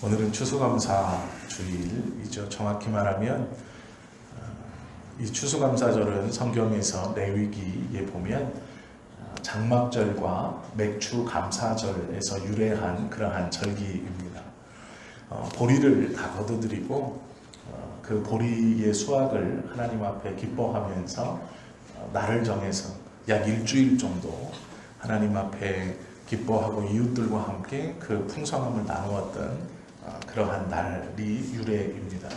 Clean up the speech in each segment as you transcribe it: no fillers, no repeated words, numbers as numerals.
오늘은 추수감사 주일이죠. 정확히 말하면 이 추수감사절은 성경에서 레위기에 보면 장막절과 맥추감사절에서 유래한 그러한 절기입니다. 보리를 다 거두드리고 그 보리의 수확을 하나님 앞에 기뻐하면서 날을 정해서 약 일주일 정도 하나님 앞에 기뻐하고 이웃들과 함께 그 풍성함을 나누었던 그러한 날이 유래입니다.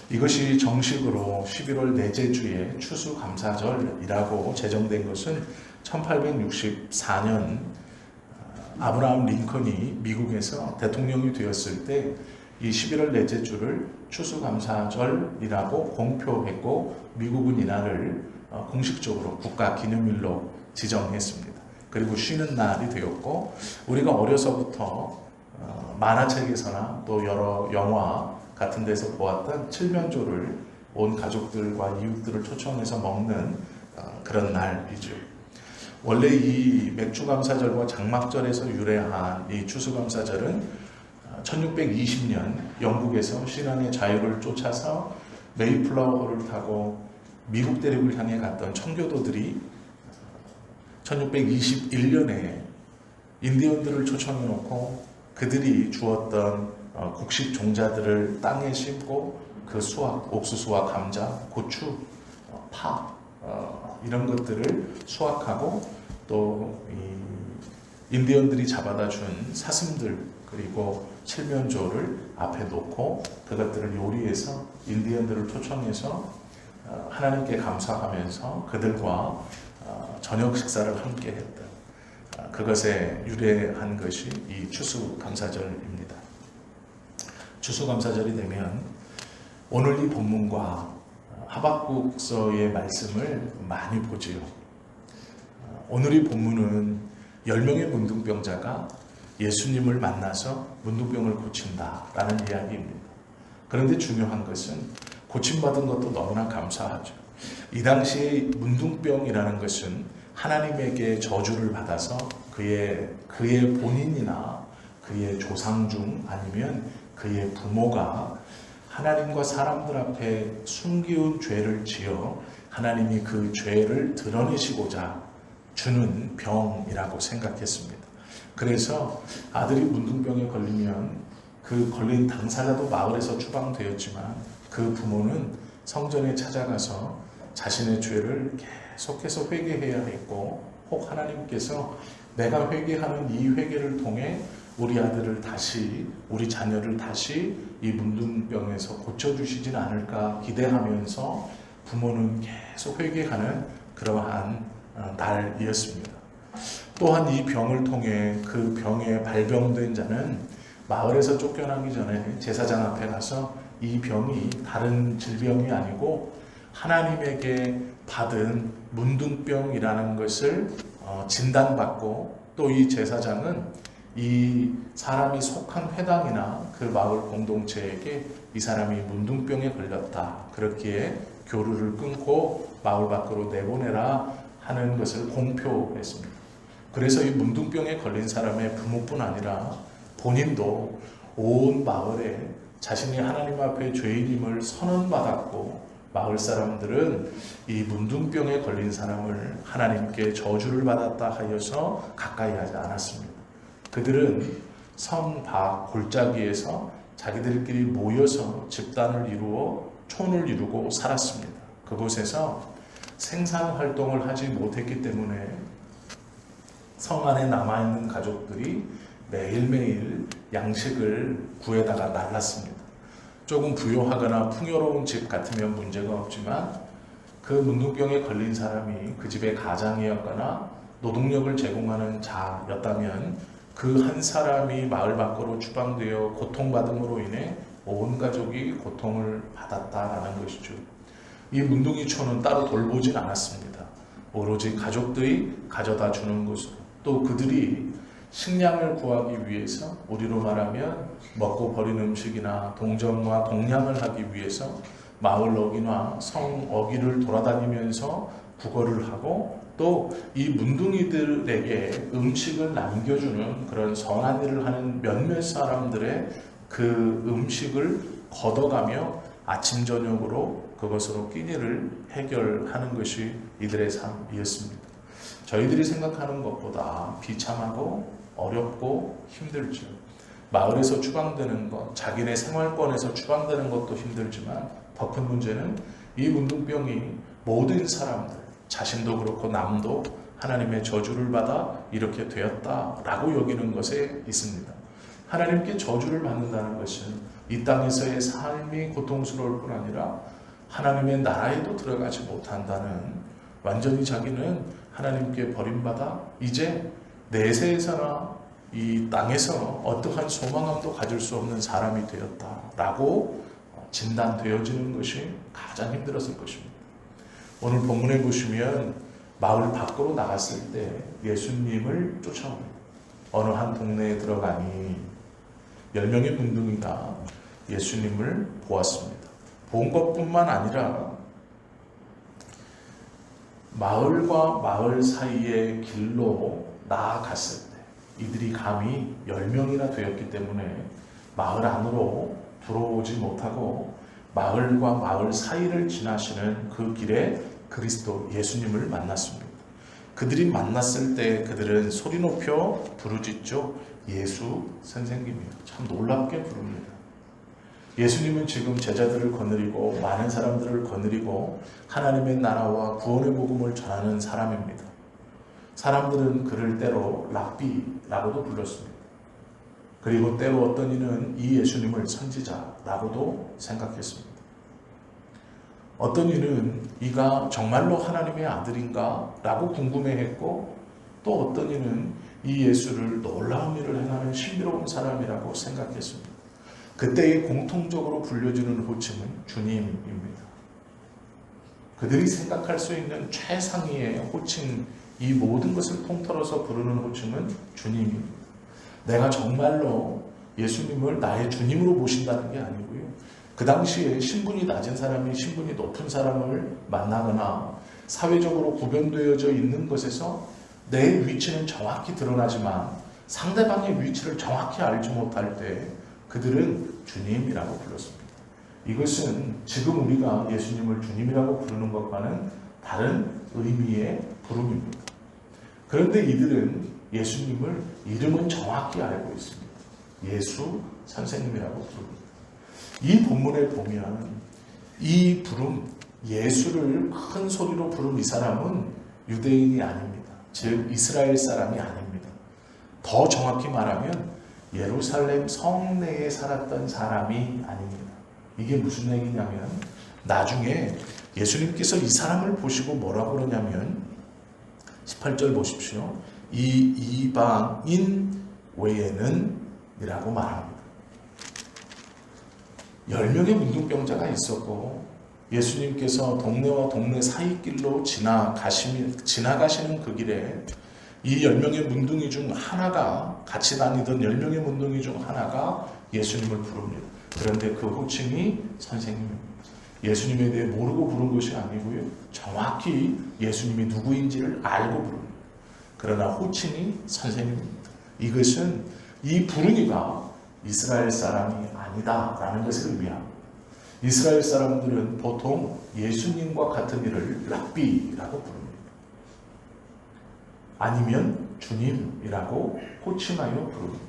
이것이 정식으로 11월 넷째 주에 추수감사절이라고 제정된 것은 1864년 아브라함 링컨이 미국에서 대통령이 되었을 때 이 11월 넷째 주를 추수감사절이라고 공표했고 미국은 이날을 공식적으로 국가기념일로 지정했습니다. 그리고 쉬는 날이 되었고 우리가 어려서부터 만화책에서나 또 여러 영화 같은 데서 보았던 칠면조를 온 가족들과 이웃들을 초청해서 먹는 그런 날이죠. 원래 이 맥주감사절과 장막절에서 유래한 이 추수감사절은 1620년 영국에서 신앙의 자유를 쫓아서 메이플라워를 타고 미국 대륙을 향해 갔던 청교도들이 1621년에 인디언들을 초청해 놓고 그들이 주었던 곡식 종자들을 땅에 심고 그 수확, 옥수수와 감자, 고추, 파 이런 것들을 수확하고 또 인디언들이 잡아다 준 사슴들 그리고 칠면조를 앞에 놓고 그것들을 요리해서 인디언들을 초청해서 하나님께 감사하면서 그들과 저녁 식사를 함께 했던 그것에 유래한 것이 이 추수감사절입니다. 추수감사절이 되면 오늘 이 본문과 하박국서의 말씀을 많이 보지요. 오늘 이 본문은 10명의 문둥병자가 예수님을 만나서 문둥병을 고친다라는 이야기입니다. 그런데 중요한 것은 고침받은 것도 너무나 감사하죠. 이 당시에 문둥병이라는 것은 하나님에게 저주를 받아서 그의 본인이나 그의 조상 중 아니면 그의 부모가 하나님과 사람들 앞에 숨기운 죄를 지어 하나님이 그 죄를 드러내시고자 주는 병이라고 생각했습니다. 그래서 아들이 문둥병에 걸리면 그 걸린 당사자도 마을에서 추방되었지만 그 부모는 성전에 찾아가서 자신의 죄를 계속해서 회개해야 했고 혹 하나님께서 내가 회개하는 이 회개를 통해 우리 아들을 다시 우리 자녀를 다시 이 문둥병에서 고쳐주시진 않을까 기대하면서 부모는 계속 회개하는 그러한 날이었습니다. 또한 이 병을 통해 그 병에 발병된 자는 마을에서 쫓겨나기 전에 제사장 앞에 가서 이 병이 다른 질병이 아니고 하나님에게 받은 문둥병이라는 것을 진단받고 또 이 제사장은 이 사람이 속한 회당이나 그 마을 공동체에게 이 사람이 문둥병에 걸렸다. 그렇기에 교류를 끊고 마을 밖으로 내보내라 하는 것을 공표했습니다. 그래서 이 문둥병에 걸린 사람의 부모뿐 아니라 본인도 온 마을에 자신이 하나님 앞에 죄인임을 선언받았고 마을 사람들은 이 문둥병에 걸린 사람을 하나님께 저주를 받았다 하여서 가까이 하지 않았습니다. 그들은 성 밖 골짜기에서 자기들끼리 모여서 집단을 이루어 촌을 이루고 살았습니다. 그곳에서 생산 활동을 하지 못했기 때문에 성 안에 남아있는 가족들이 매일매일 양식을 구해다가 날랐습니다. 조금 부유하거나 풍요로운 집 같으면 문제가 없지만 그 문둥병에 걸린 사람이 그 집의 가장이었거나 노동력을 제공하는 자였다면 그 한 사람이 마을 밖으로 추방되어 고통받음으로 인해 온 가족이 고통을 받았다라는 것이죠. 이 문둥이촌은 따로 돌보진 않았습니다. 오로지 가족들이 가져다 주는 것으로 또 그들이 식량을 구하기 위해서 우리로 말하면 먹고 버린 음식이나 동정과 동냥을 하기 위해서 마을 어귀나 성 어귀를 돌아다니면서 구걸을 하고 또 이 문둥이들에게 음식을 남겨주는 그런 선한 일을 하는 몇몇 사람들의 그 음식을 걷어가며 아침 저녁으로 그것으로 끼니를 해결하는 것이 이들의 삶이었습니다. 저희들이 생각하는 것보다 비참하고 어렵고 힘들죠. 마을에서 추방되는 것, 자기네 생활권에서 추방되는 것도 힘들지만 더 큰 문제는 이 문둥병이 모든 사람들, 자신도 그렇고 남도 하나님의 저주를 받아 이렇게 되었다라고 여기는 것에 있습니다. 하나님께 저주를 받는다는 것은 이 땅에서의 삶이 고통스러울 뿐 아니라 하나님의 나라에도 들어가지 못한다는, 완전히 자기는 하나님께 버림받아 이제 내세에서나 이 땅에서 어떠한 소망감도 가질 수 없는 사람이 되었다라고 진단되어지는 것이 가장 힘들었을 것입니다. 오늘 본문에 보시면 마을 밖으로 나갔을 때 예수님을 쫓아옵니다. 어느 한 동네에 들어가니 10명의 문둥이가 예수님을 보았습니다. 본 것뿐만 아니라 마을과 마을 사이의 길로 나아갔을 때 이들이 감히 10명이나 되었기 때문에 마을 안으로 들어오지 못하고 마을과 마을 사이를 지나시는 그 길에 그리스도 예수님을 만났습니다. 그들이 만났을 때 그들은 소리 높여 부르짖죠. 예수 선생님이요. 참 놀랍게 부릅니다. 예수님은 지금 제자들을 거느리고 많은 사람들을 거느리고 하나님의 나라와 구원의 복음을 전하는 사람입니다. 사람들은 그를 때로 랍비라고도 불렀습니다. 그리고 때로 어떤 이는 이 예수님을 선지자라고도 생각했습니다. 어떤 이는 이가 정말로 하나님의 아들인가 라고 궁금해했고, 또 어떤 이는 이 예수를 놀라운 일을 행하는 신비로운 사람이라고 생각했습니다. 그때에 공통적으로 불려지는 호칭은 주님입니다. 그들이 생각할 수 있는 최상위의 호칭, 이 모든 것을 통틀어서 부르는 호칭은 주님입니다. 내가 정말로 예수님을 나의 주님으로 모신다는 게 아니고요. 그 당시에 신분이 낮은 사람이 신분이 높은 사람을 만나거나 사회적으로 구별되어져 있는 것에서 내 위치는 정확히 드러나지만 상대방의 위치를 정확히 알지 못할 때 그들은 주님이라고 불렀습니다. 이것은 지금 우리가 예수님을 주님이라고 부르는 것과는 다른 의미의 부름입니다. 그런데 이들은 예수님을 이름은 정확히 알고 있습니다. 예수 선생님이라고 부릅니다. 이 본문에 보면 이 부름, 예수를 큰 소리로 부른 이 사람은 유대인이 아닙니다. 즉 이스라엘 사람이 아닙니다. 더 정확히 말하면 예루살렘 성내에 살았던 사람이 아닙니다. 이게 무슨 얘기냐면 나중에 예수님께서 이 사람을 보시고 뭐라고 그러냐면 18절 보십시오. 이 이방인 외에는 이라고 말합니다. 10명의 문둥병자가 있었고 예수님께서 동네와 동네 사이길로 지나가시는 그 길에 이 10명의 문둥이 중 하나가, 같이 다니던 10명의 문둥이 중 하나가 예수님을 부릅니다. 그런데 그 호칭이 선생님입니다. 예수님에 대해 모르고 부른 것이 아니고요. 정확히 예수님이 누구인지를 알고 부릅니다. 그러나 호칭이 선생님입니다. 이것은 이 부르기가 이스라엘 사람이 아니다라는 것을 의미합니다. 이스라엘 사람들은 보통 예수님과 같은 이를 랍비라고 부릅니다. 아니면 주님이라고 호칭하여 부릅니다.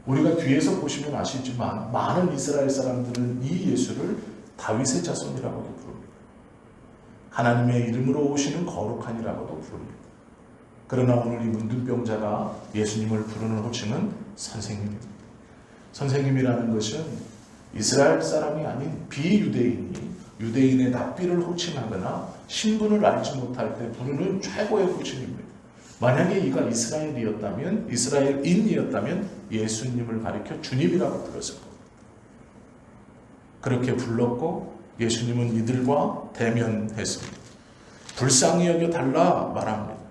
우리가 뒤에서 보시면 아시지만 많은 이스라엘 사람들은 이 예수를 다윗의 자손이라고도 부릅니다. 하나님의 이름으로 오시는 거룩한이라고도 부릅니다. 그러나 오늘 이 문둥병자가 예수님을 부르는 호칭은 선생님입니다. 선생님이라는 것은 이스라엘 사람이 아닌 비유대인이 유대인의 납비를 호칭하거나 신분을 알지 못할 때 부르는 최고의 호칭입니다. 만약에 이가 이스라엘인이었다면 예수님을 가리켜 주님이라고 불렀을 겁니다. 그렇게 불렀고 예수님은 이들과 대면했습니다. 불쌍히 여겨 달라 말합니다.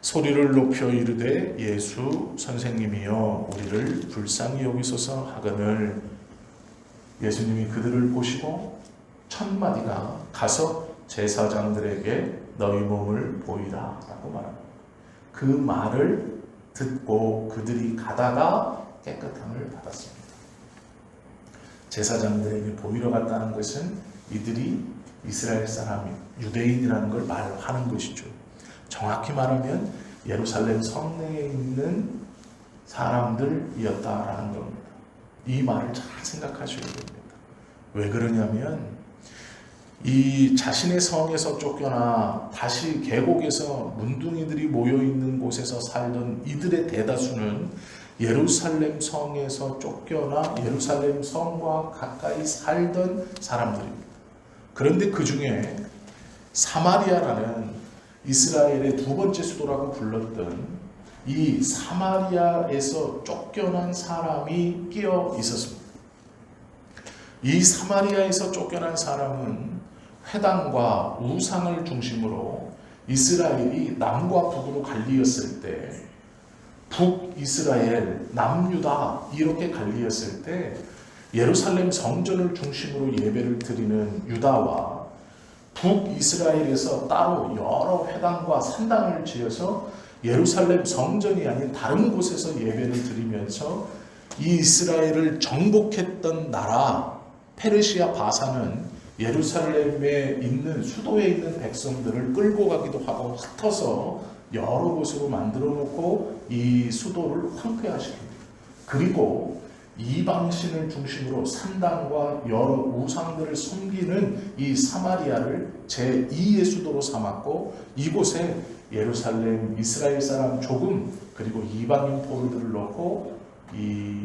소리를 높여 이르되 예수 선생님이여 우리를 불쌍히 여기소서 하거늘 예수님이 그들을 보시고 첫 마디가 가서 제사장들에게 너희 몸을 보이라 라고 말합니다. 그 말을 듣고 그들이 가다가 깨끗함을 받았습니다. 제사장들에게 보이러 갔다는 것은 이들이 이스라엘 사람이 유대인이라는 걸 말하는 것이죠. 정확히 말하면 예루살렘 성내에 있는 사람들이었다라는 겁니다. 이 말을 잘 생각하셔야 됩니다. 왜 그러냐면 이 자신의 성에서 쫓겨나 다시 계곡에서 문둥이들이 모여있는 곳에서 살던 이들의 대다수는 예루살렘 성에서 쫓겨나 예루살렘 성과 가까이 살던 사람들입니다. 그런데 그 중에 사마리아라는 이스라엘의 두 번째 수도라고 불렀던 이 사마리아에서 쫓겨난 사람이 끼어 있었습니다. 이 사마리아에서 쫓겨난 사람은 회당과 우상을 중심으로 이스라엘이 남과 북으로 갈리었을 때, 북이스라엘, 남유다 이렇게 갈리었을 때 예루살렘 성전을 중심으로 예배를 드리는 유다와 북이스라엘에서 따로 여러 회당과 산당을 지어서 예루살렘 성전이 아닌 다른 곳에서 예배를 드리면서 이 이스라엘을 정복했던 나라 페르시아 바사는 예루살렘에 있는 수도에 있는 백성들을 끌고 가기도 하고 흩어서 여러 곳으로 만들어 놓고 이 수도를 황폐화시킵니다. 그리고 이방신을 중심으로 산당과 여러 우상들을 섬기는 이 사마리아를 제2의 수도로 삼았고 이곳에 예루살렘 이스라엘 사람 조금 그리고 이방인 포로들을 넣고 이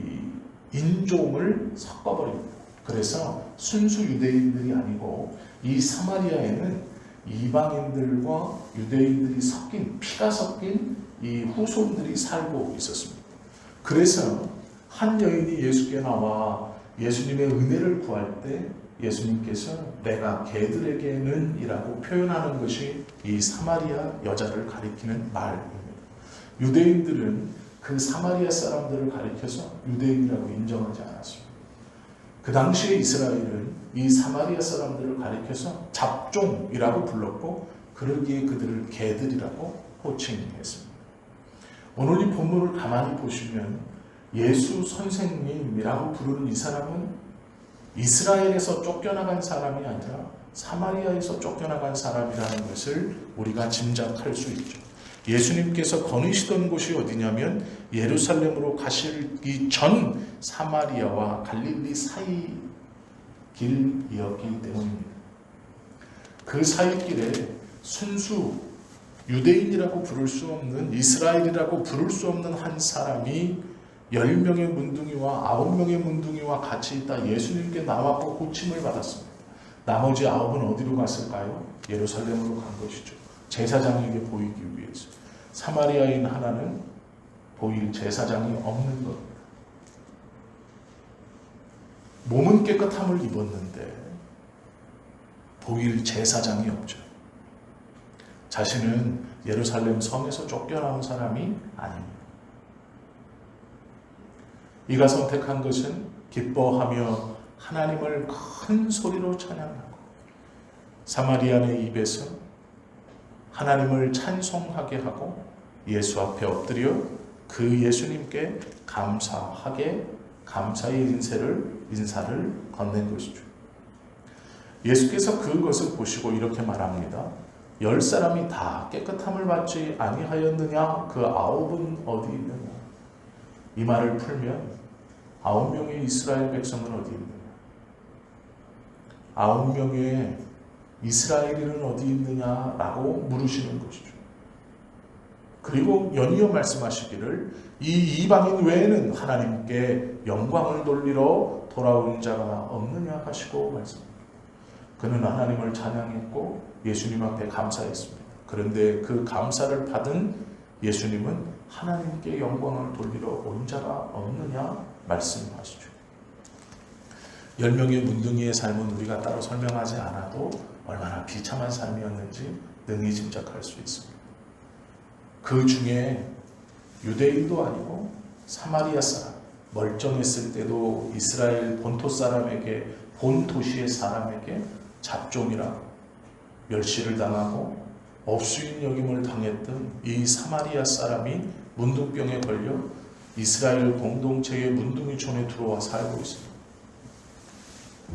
인종을 섞어버립니다. 그래서 순수 유대인들이 아니고 이 사마리아에는 이방인들과 유대인들이 섞인 피가 섞인 이 후손들이 살고 있었습니다. 그래서 한 여인이 예수께 나와 예수님의 은혜를 구할 때 예수님께서 내가 개들에게는 이라고 표현하는 것이 이 사마리아 여자를 가리키는 말입니다. 유대인들은 그 사마리아 사람들을 가리켜서 유대인이라고 인정하지 않았습니다. 그 당시에 이스라엘은 이 사마리아 사람들을 가리켜서 잡종이라고 불렀고 그러기에 그들을 개들이라고 호칭했습니다. 오늘 이 본문을 가만히 보시면 예수 선생님이라고 부르는 이 사람은 이스라엘에서 쫓겨나간 사람이 아니라 사마리아에서 쫓겨나간 사람이라는 것을 우리가 짐작할 수 있죠. 예수님께서 거니시던 곳이 어디냐면 예루살렘으로 가시기 전 사마리아와 갈릴리 사이 길이었기 때문입니다. 그 사이 길에 순수 유대인이라고 부를 수 없는 이스라엘이라고 부를 수 없는 한 사람이 10명의 문둥이와 9명의 문둥이와 같이 있다 예수님께 나왔고 고침을 받았습니다. 나머지 9은 어디로 갔을까요? 예루살렘으로 간 것이죠. 제사장에게 보이기 위해서. 사마리아인 하나는 보일 제사장이 없는 겁니다. 몸은 깨끗함을 입었는데 보일 제사장이 없죠. 자신은 예루살렘 성에서 쫓겨나온 사람이 아닙니다. 이가 선택한 것은 기뻐하며 하나님을 큰 소리로 찬양하고 사마리아의 입에서 하나님을 찬송하게 하고 예수 앞에 엎드려 그 예수님께 감사하게 감사의 인사를 건넨 것이죠. 예수께서 그것을 보시고 이렇게 말합니다. 10사람이 다 깨끗함을 받지 아니하였느냐? 그 9은 어디 있느냐? 이 말을 풀면 9명의 이스라엘 백성은 어디 있느냐? 9명의 이스라엘인은 어디 있느냐라고 물으시는 것이죠. 그리고 연이어 말씀하시기를 이 이방인 외에는 하나님께 영광을 돌리러 돌아온 자가 없느냐 하시고 말씀합니다. 그는 하나님을 찬양했고 예수님 앞에 감사했습니다. 그런데 그 감사를 받은 예수님은 하나님께 영광을 돌리러 온 자가 없느냐 말씀하시죠. 10명의 문둥이의 삶은 우리가 따로 설명하지 않아도 얼마나 비참한 삶이었는지 능히 짐작할 수 있습니다. 그 중에 유대인도 아니고 사마리아 사람, 멀쩡했을 때도 이스라엘 본토 사람에게, 본 도시의 사람에게 잡종이라 멸시를 당하고 업수인 여김을 당했던 이 사마리아 사람이 문둥병에 걸려 이스라엘 공동체의 문둥이촌에 들어와 살고 있습니다.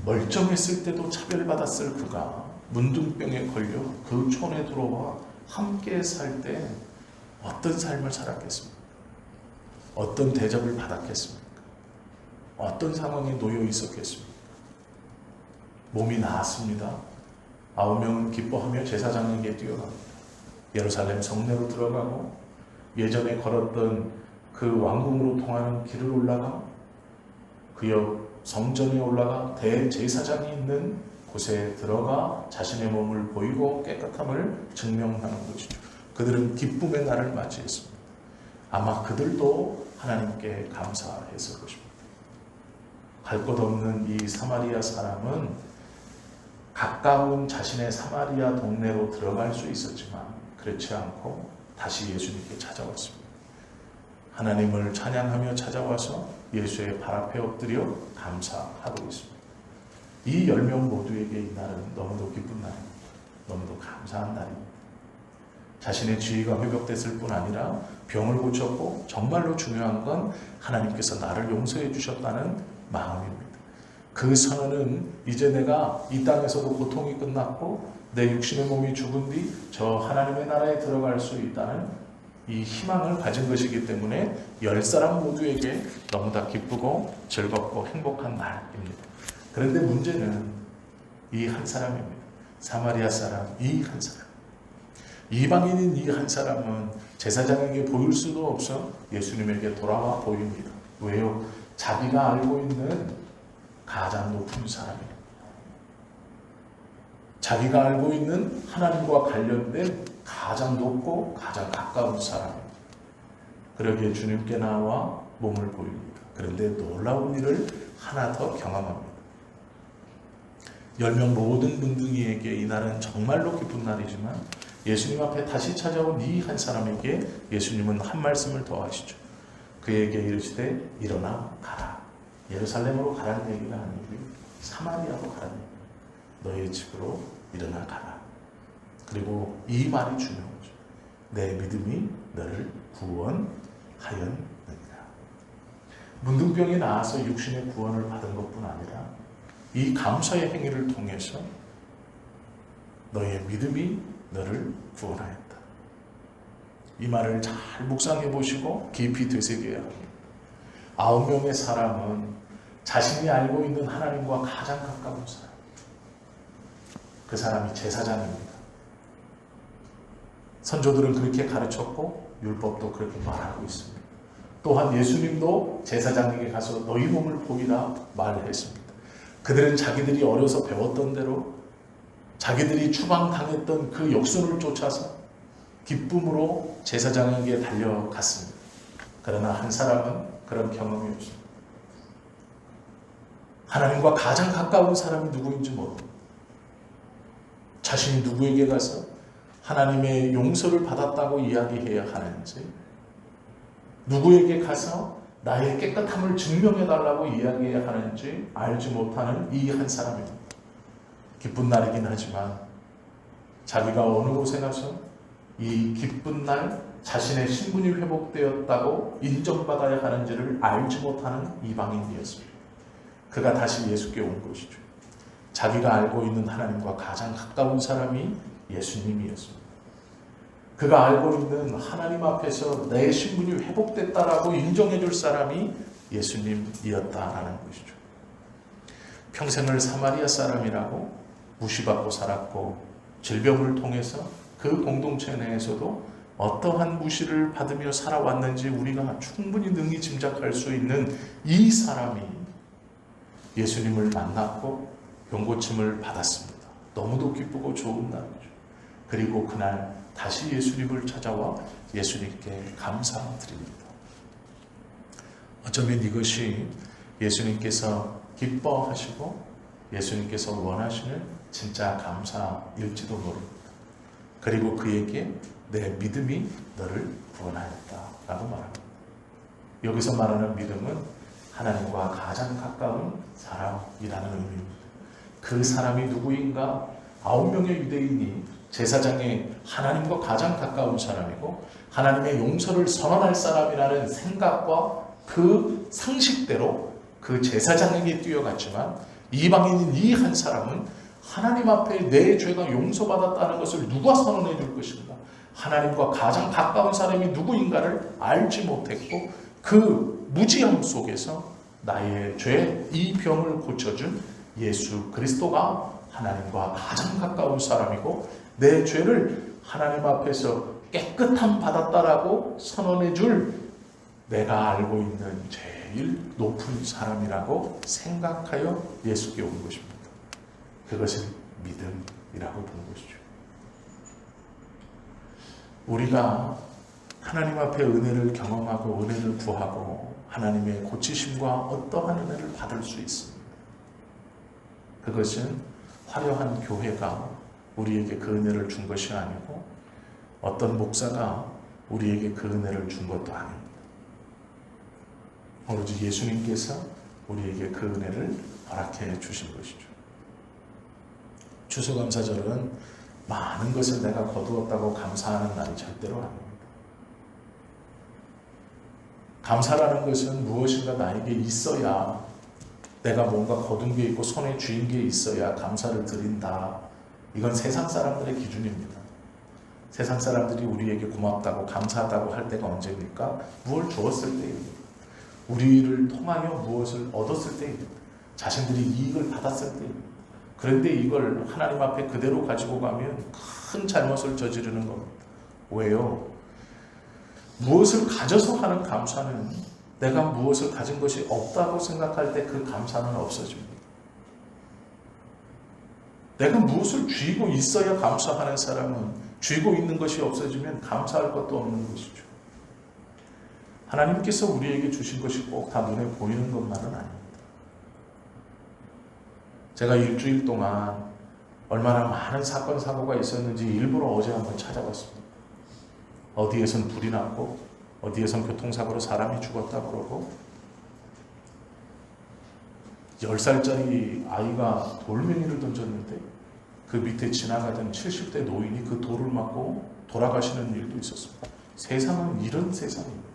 멀쩡했을 때도 차별받았을 그가 문둥병에 걸려 그 촌에 들어와 함께 살 때 어떤 삶을 살았겠습니까? 어떤 대접을 받았겠습니까? 어떤 상황에 놓여 있었겠습니까? 몸이 나았습니다. 9명은 기뻐하며 제사장에게 뛰어갑니다. 예루살렘 성내로 들어가고 예전에 걸었던 그 왕궁으로 통하는 길을 올라가 그 옆 성전에 올라가 대제사장이 있는 곳에 들어가 자신의 몸을 보이고 깨끗함을 증명하는 것이죠. 그들은 기쁨의 날을 맞이했습니다. 아마 그들도 하나님께 감사했을 것입니다. 갈 곳 없는 이 사마리아 사람은 가까운 자신의 사마리아 동네로 들어갈 수 있었지만 그렇지 않고 다시 예수님께 찾아왔습니다. 하나님을 찬양하며 찾아와서 예수의 발 앞에 엎드려 감사하고 있습니다. 이 10명 모두에게 이 날은 너무도 기쁜 날입니다. 너무도 감사한 날입니다. 자신의 지위가 회복됐을 뿐 아니라 병을 고쳤고 정말로 중요한 건 하나님께서 나를 용서해 주셨다는 마음입니다. 그 선언은 이제 내가 이 땅에서도 고통이 끝났고 내 육신의 몸이 죽은 뒤 저 하나님의 나라에 들어갈 수 있다는 이 희망을 가진 것이기 때문에 10사람 모두에게 너무나 기쁘고 즐겁고 행복한 날입니다. 그런데 문제는 이 한 사람입니다. 사마리아 사람 이 한 사람. 이방인인 이 한 사람은 제사장에게 보일 수도 없어 예수님에게 돌아와 보입니다. 왜요? 자기가 알고 있는 가장 높은 사람입니다. 자기가 알고 있는 하나님과 관련된 가장 높고 가장 가까운 사람입니다. 그러기에 주님께 나와 몸을 보입니다. 그런데 놀라운 일을 하나 더 경험합니다. 10명 모든 문둥이에게 이 날은 정말로 기쁜 날이지만 예수님 앞에 다시 찾아온 이 한 사람에게 예수님은 한 말씀을 더 하시죠. 그에게 이르시되 일어나 가라. 예루살렘으로 가라는 얘기가 아니고요. 사마리아로 가라는 얘기예요. 너의 집으로 일어나 가라. 그리고 이 말이 중요한 거죠. 내 믿음이 너를 구원하였느니라. 문둥병이 나아서 육신의 구원을 받은 것뿐 아니라 이 감사의 행위를 통해서 너의 믿음이 너를 구원하였다. 이 말을 잘 묵상해 보시고 깊이 되새겨야 합니다. 9명의 사람은 자신이 알고 있는 하나님과 가장 가까운 사람. 그 사람이 제사장입니다. 선조들은 그렇게 가르쳤고 율법도 그렇게 말하고 있습니다. 또한 예수님도 제사장에게 가서 너희 몸을 보이라 말했습니다. 그들은 자기들이 어려서 배웠던 대로 자기들이 추방당했던 그 역순을 쫓아서 기쁨으로 제사장에게 달려갔습니다. 그러나 한 사람은 그런 경험이 없습니다. 하나님과 가장 가까운 사람이 누구인지 모릅니다. 자신이 누구에게 가서 하나님의 용서를 받았다고 이야기해야 하는지, 누구에게 가서 나의 깨끗함을 증명해달라고 이야기해야 하는지 알지 못하는 이 한 사람입니다. 기쁜 날이긴 하지만 자기가 어느 곳에 가서 이 기쁜 날 자신의 신분이 회복되었다고 인정받아야 하는지를 알지 못하는 이방인이었습니다. 그가 다시 예수께 온 것이죠. 자기가 알고 있는 하나님과 가장 가까운 사람이 예수님이었습니다. 그가 알고 있는 하나님 앞에서 내 신분이 회복됐다라고 인정해 줄 사람이 예수님이었다라는 것이죠. 평생을 사마리아 사람이라고 무시받고 살았고 질병을 통해서 그 공동체 내에서도 어떠한 무시를 받으며 살아왔는지 우리가 충분히 능히 짐작할 수 있는 이 사람이 예수님을 만났고 병고침을 받았습니다. 너무도 기쁘고 좋은 날이죠. 그리고 그날 다시 예수님을 찾아와 예수님께 감사드립니다. 어쩌면 이것이 예수님께서 기뻐하시고 예수님께서 원하시는 진짜 감사일지도 모릅니다. 그리고 그에게 내 믿음이 너를 구원하였다라고 말합니다. 여기서 말하는 믿음은 하나님과 가장 가까운 사람이라는 의미입니다. 그 사람이 누구인가? 9명의 유대인이 제사장의 하나님과 가장 가까운 사람이고 하나님의 용서를 선언할 사람이라는 생각과 그 상식대로 그 제사장에게 뛰어갔지만 이방인인 이 한 사람은 하나님 앞에 내 죄가 용서받았다는 것을 누가 선언해 줄 것인가? 하나님과 가장 가까운 사람이 누구인가를 알지 못했고 그 무지함 속에서 나의 죄, 이 병을 고쳐준 예수 그리스도가 하나님과 가장 가까운 사람이고 내 죄를 하나님 앞에서 깨끗함 받았다라고 선언해 줄 내가 알고 있는 제일 높은 사람이라고 생각하여 예수께 온 것입니다. 그것을 믿음이라고 보는 것이죠. 우리가 하나님 앞에 은혜를 경험하고 은혜를 구하고 하나님의 고치심과 어떠한 은혜를 받을 수 있습니다. 그것은 화려한 교회가 우리에게 그 은혜를 준 것이 아니고 어떤 목사가 우리에게 그 은혜를 준 것도 아닙니다. 오로지 예수님께서 우리에게 그 은혜를 허락해 주신 것이죠. 추수감사절은 많은 것을 내가 거두었다고 감사하는 날이 절대로 아닙니다. 감사라는 것은 무엇인가 나에게 있어야, 내가 뭔가 거둔 게 있고 손에 쥐인 게 있어야 감사를 드린다. 이건 세상 사람들의 기준입니다. 세상 사람들이 우리에게 고맙다고 감사하다고 할 때가 언제입니까? 무엇을 주었을 때입니다. 우리를 통하여 무엇을 얻었을 때입니다. 자신들이 이익을 받았을 때입니다. 그런데 이걸 하나님 앞에 그대로 가지고 가면 큰 잘못을 저지르는 겁니다. 왜요? 무엇을 가져서 하는 감사는 내가 무엇을 가진 것이 없다고 생각할 때 그 감사는 없어집니다. 내가 무엇을 쥐고 있어야 감사하는 사람은 쥐고 있는 것이 없어지면 감사할 것도 없는 것이죠. 하나님께서 우리에게 주신 것이 꼭 다 눈에 보이는 것만은 아닙니다. 제가 일주일 동안 얼마나 많은 사건 사고가 있었는지 일부러 어제 한번 찾아봤습니다. 어디에선 불이 났고 어디에선 교통사고로 사람이 죽었다 그러고 10살짜리 아이가 돌멩이를 던졌는데 그 밑에 지나가던 70대 노인이 그 돌을 맞고 돌아가시는 일도 있었습니다. 세상은 이런 세상입니다.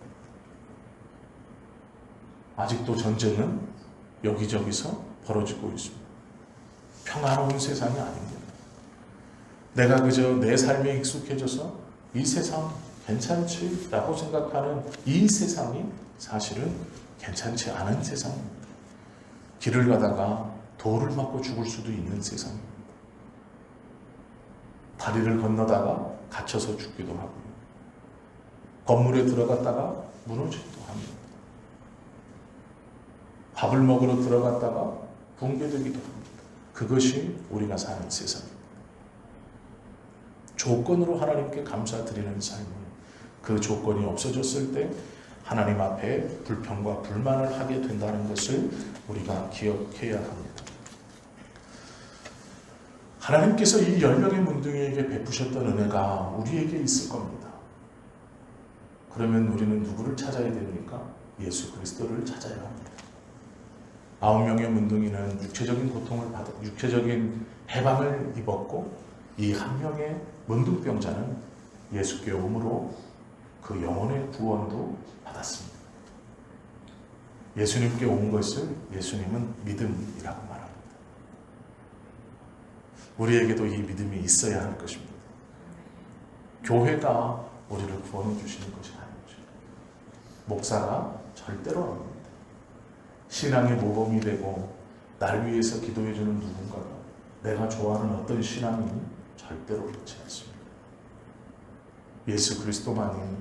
아직도 전쟁은 여기저기서 벌어지고 있습니다. 평화로운 세상이 아닙니다. 내가 그저 내 삶에 익숙해져서 이 세상 괜찮지? 라고 생각하는 이 세상이 사실은 괜찮지 않은 세상입니다. 길을 가다가 돌을 맞고 죽을 수도 있는 세상입니다. 다리를 건너다가 갇혀서 죽기도 하고요. 건물에 들어갔다가 무너지기도 합니다. 밥을 먹으러 들어갔다가 붕괴되기도 합니다. 그것이 우리가 사는 세상입니다. 조건으로 하나님께 감사드리는 삶이에요. 그 조건이 없어졌을 때 하나님 앞에 불평과 불만을 하게 된다는 것을 우리가 기억해야 합니다. 하나님께서 이 10명의 문둥이에게 베푸셨던 은혜가 우리에게 있을 겁니다. 그러면 우리는 누구를 찾아야 됩니까? 예수 그리스도를 찾아야 합니다. 9명의 문둥이는 육체적인 고통을 받아 육체적인 해방을 입었고 이 한 명의 문둥병자는 예수께 오므로 그 영혼의 구원도 받았습니다. 예수님께 온 것을 예수님은 믿음이라고 말합니다. 우리에게도 이 믿음이 있어야 할 것입니다. 교회가 우리를 구원해 주시는 것이 아니죠. 목사가 절대로 아닙니다. 신앙의 모범이 되고 날 위해서 기도해 주는 누군가가 내가 좋아하는 어떤 신앙이 절대로 그렇지 않습니다. 예수 그리스도만이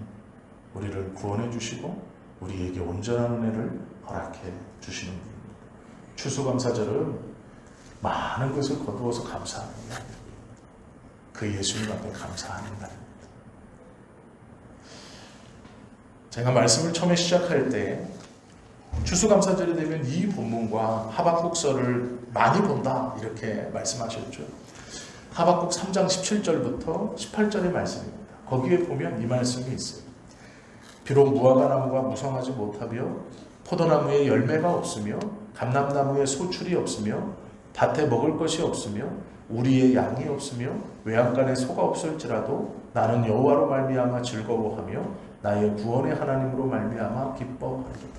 우리를 구원해 주시고 우리에게 온전한 은혜를 허락해 주시는 분입니다. 추수감사절은 많은 것을 거두어서 감사하는 날입니다. 그 예수님 앞에 감사하는 날입니다. 제가 말씀을 처음에 시작할 때 추수감사절이 되면 이 본문과 하박국서를 많이 본다 이렇게 말씀하셨죠. 하박국 3장 17절부터 18절의 말씀입니다. 거기에 보면 이 말씀이 있어요. 비록 무화과 나무가 무성하지 못하며 포도나무에 열매가 없으며 감람나무에 소출이 없으며 밭에 먹을 것이 없으며 우리의 양이 없으며 외양간에 소가 없을지라도 나는 여호와로 말미암아 즐거워하며 나의 구원의 하나님으로 말미암아 기뻐하리로다.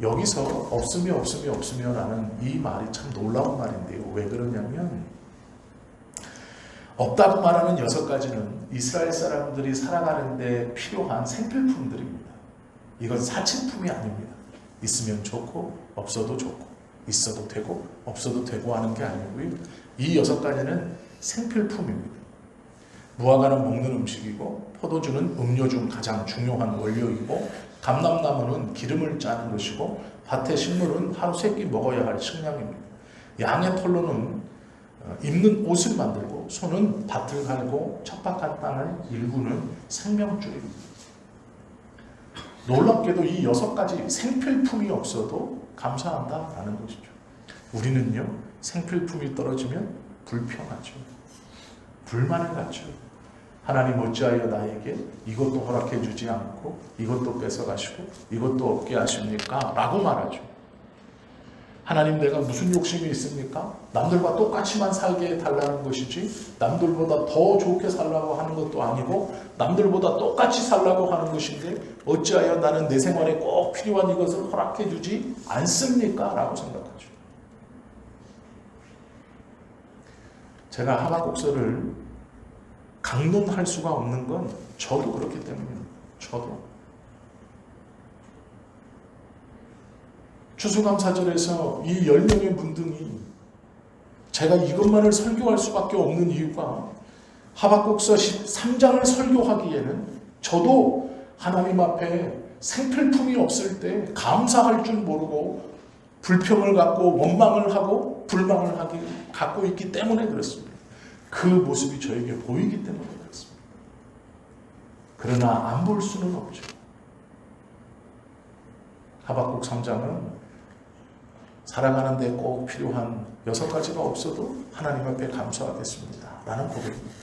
여기서 없으며 라는 이 말이 참 놀라운 말인데요. 왜 그러냐면 없다고 말하는 6가지는 이스라엘 사람들이 살아가는데 필요한 생필품들입니다. 이건 사치품이 아닙니다. 있으면 좋고 없어도 좋고 있어도 되고 없어도 되고 하는 게 아니고요. 이 6가지는 생필품입니다. 무화과는 먹는 음식이고 포도주는 음료 중 가장 중요한 원료이고 감람나무는 기름을 짜는 것이고 밭의 식물은 하루 3끼 먹어야 할 식량입니다. 양의 털로는 입는 옷을 만들고 소는 밭을 갈고 척박한 땅을 일구는 생명줄입니다. 놀랍게도 이 6가지 생필품이 없어도 감사한다라는 것이죠. 우리는요, 생필품이 떨어지면 불평하죠. 불만을 갖죠. 하나님 어찌하여 나에게 이것도 허락해 주지 않고 이것도 뺏어가시고 이것도 없게 하십니까? 라고 말하죠. 하나님, 내가 무슨 욕심이 있습니까? 남들과 똑같이만 살게 해달라는 것이지 남들보다 더 좋게 살라고 하는 것도 아니고 남들보다 똑같이 살라고 하는 것인데 어찌하여 나는 내 생활에 꼭 필요한 이것을 허락해 주지 않습니까? 라고 생각하죠. 제가 하박국서를 강론할 수가 없는 건 저도 그렇기 때문입니다. 저도. 추수감사절에서 이 10명의 문둥이 제가 이것만을 설교할 수밖에 없는 이유가 하박국서 13장을 설교하기에는 저도 하나님 앞에 생필품이 없을 때 감사할 줄 모르고 불평을 갖고 원망을 하고 불만을 갖고 있기 때문에 그렇습니다. 그 모습이 저에게 보이기 때문에 그렇습니다. 그러나 안 볼 수는 없죠. 하박국 3장은 살아가는데 꼭 필요한 6가지가 없어도 하나님 앞에 감사하겠습니다 라는 고백입니다.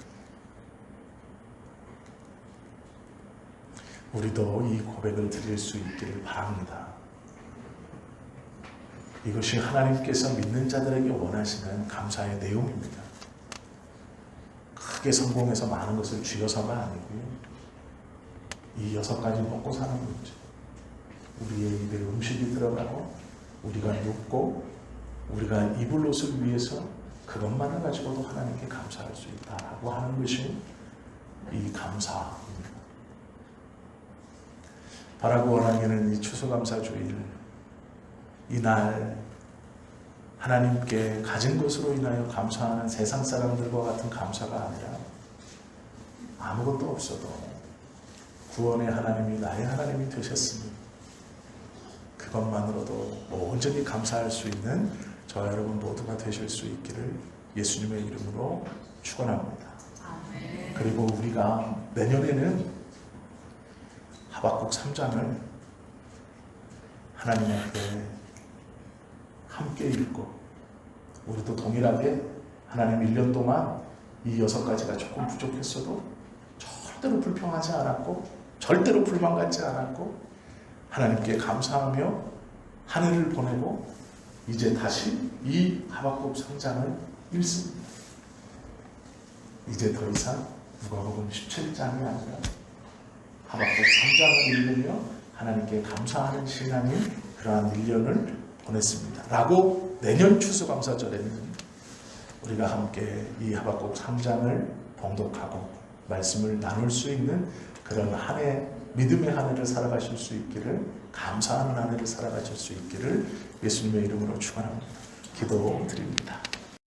우리도 이 고백을 드릴 수 있기를 바랍니다. 이것이 하나님께서 믿는 자들에게 원하시는 감사의 내용입니다. 크게 성공해서 많은 것을 쥐어서가 아니고요. 이 6가지 먹고 사는 문제. 우리의 입에 음식이 들어가고 우리가 눕고 우리가 입을 옷을 위해서 그것만을 가지고도 하나님께 감사할 수 있다라고 하는 것이 이 감사입니다. 바라고 원하기는 이 추수감사주일 이날 하나님께 가진 것으로 인하여 감사하는 세상 사람들과 같은 감사가 아니라 아무것도 없어도 구원의 하나님이 나의 하나님이 되셨으니 그것만으로도 온전히 감사할 수 있는 저와 여러분 모두가 되실 수 있기를 예수님의 이름으로 축원합니다. 그리고 우리가 내년에는 하박국 3장을 하나님 앞에 함께 읽고 우리도 동일하게 하나님 1년 동안 이 6가지가 조금 부족했어도 절대로 불평하지 않았고 절대로 불만 갖지 않았고 하나님께 감사하며 한 해를 보내고 이제 다시 이 하박국 3장을 읽습니다. 이제 더 이상 누가복음 17장이 아니라 하박국 3장을 읽으며 하나님께 감사하는 시간이 그러한 1년을 보냈습니다. 라고 내년 추수감사절에는 우리가 함께 이 하박국 3장을 봉독하고 말씀을 나눌 수 있는 그런 한 해, 믿음의 한 해를 살아가실 수 있기를, 감사하는 한 해를 살아가실 수 있기를 예수님의 이름으로 축원합니다. 기도드립니다.